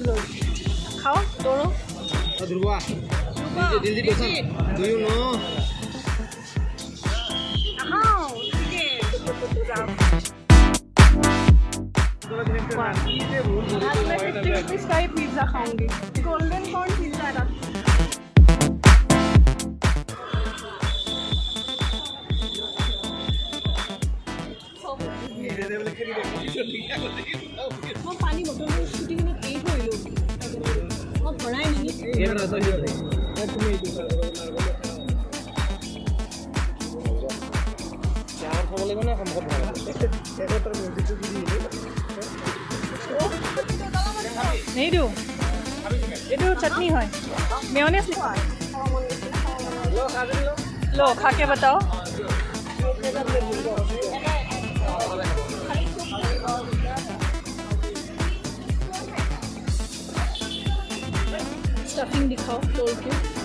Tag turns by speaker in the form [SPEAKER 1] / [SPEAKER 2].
[SPEAKER 1] खाओ दोनों
[SPEAKER 2] ध्रुवा दिल्ली पसंद डू यू नो
[SPEAKER 1] हाँ ठीक है आज मैं 50 रुपीज़ का ही पिज़्ज़ा खाऊंगी गोल्डन कॉर्न पिज़्ज़ा का वो पानी बोतल में शूटिंग में एक हो लोग वो बड़ा ही नहीं
[SPEAKER 2] ये रहा तो ये चार खोले में ना हमको भाग
[SPEAKER 1] नहीं दो ये दो चटनी है मेयोनेज़ लो खा के बताओ स्टफिंग दिखाओ तोड़ के